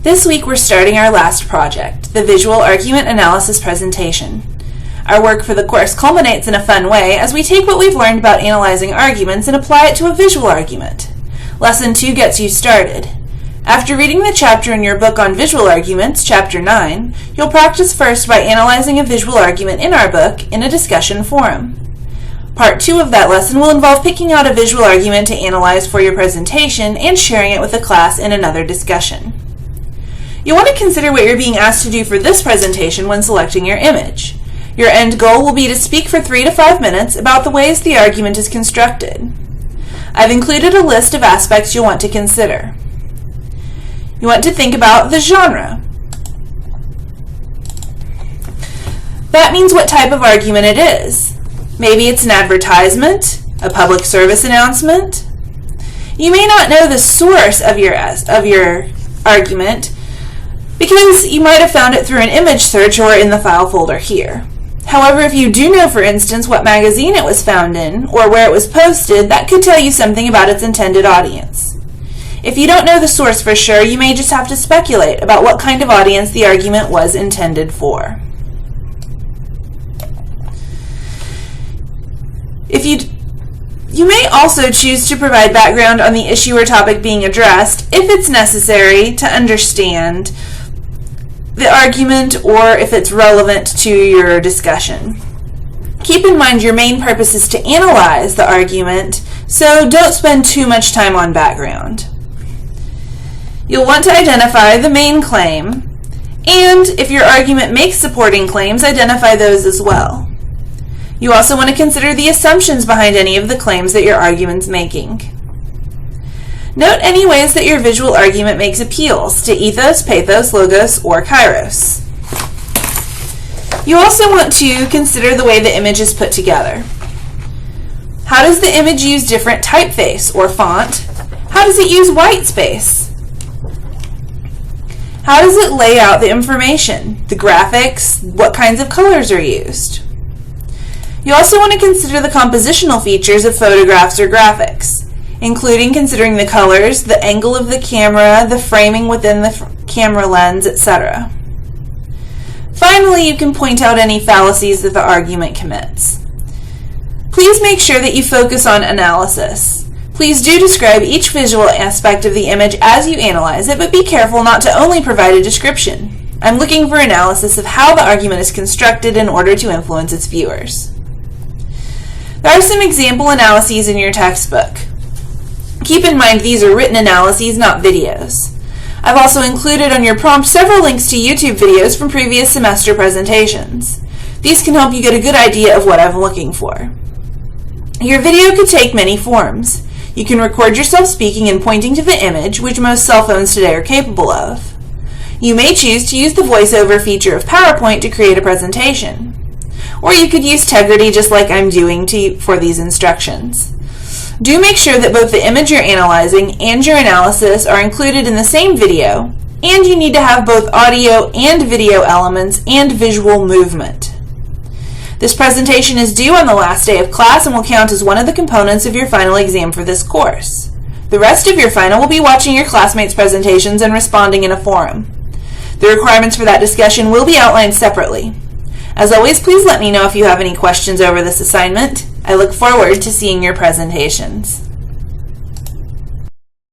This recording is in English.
This week we're starting our last project, the Visual Argument Analysis presentation. Our work for the course culminates in a fun way as we take what we've learned about analyzing arguments and apply it to a visual argument. Lesson 2 gets you started. After reading the chapter in your book on visual arguments, Chapter 9, you'll practice first by analyzing a visual argument in our book in a discussion forum. Part 2 of that lesson will involve picking out a visual argument to analyze for your presentation and sharing it with the class in another discussion. You'll want to consider what you're being asked to do for this presentation when selecting your image. Your end goal will be to speak for 3 to 5 minutes about the ways the argument is constructed. I've included a list of aspects you'll want to consider. You want to think about the genre. That means what type of argument it is. Maybe it's an advertisement, a public service announcement. You may not know the source of your argument because you might have found it through an image search or in the file folder here. However, if you do know, for instance, what magazine it was found in or where it was posted, that could tell you something about its intended audience. If you don't know the source for sure, you may just have to speculate about what kind of audience the argument was intended for. You may also choose to provide background on the issue or topic being addressed if it's necessary to understand the argument or if it's relevant to your discussion. Keep in mind your main purpose is to analyze the argument, so don't spend too much time on background. You'll want to identify the main claim, and if your argument makes supporting claims, identify those as well. You also want to consider the assumptions behind any of the claims that your argument's making. Note any ways that your visual argument makes appeals to ethos, pathos, logos, or kairos. You also want to consider the way the image is put together. How does the image use different typeface or font? How does it use white space? How does it lay out the information, the graphics, what kinds of colors are used? You also want to consider the compositional features of photographs or graphics, including considering the colors, the angle of the camera, the framing within the camera lens, etc. Finally, you can point out any fallacies that the argument commits. Please make sure that you focus on analysis. Please do describe each visual aspect of the image as you analyze it, but be careful not to only provide a description. I'm looking for analysis of how the argument is constructed in order to influence its viewers. There are some example analyses in your textbook. Keep in mind these are written analyses, not videos. I've also included on your prompt several links to YouTube videos from previous semester presentations. These can help you get a good idea of what I'm looking for. Your video could take many forms. You can record yourself speaking and pointing to the image, which most cell phones today are capable of. You may choose to use the voiceover feature of PowerPoint to create a presentation. Or you could use Tegrity just like I'm doing for these instructions. Do make sure that both the image you're analyzing and your analysis are included in the same video, and you need to have both audio and video elements and visual movement. This presentation is due on the last day of class and will count as one of the components of your final exam for this course. The rest of your final will be watching your classmates' presentations and responding in a forum. The requirements for that discussion will be outlined separately. As always, please let me know if you have any questions over this assignment. I look forward to seeing your presentations.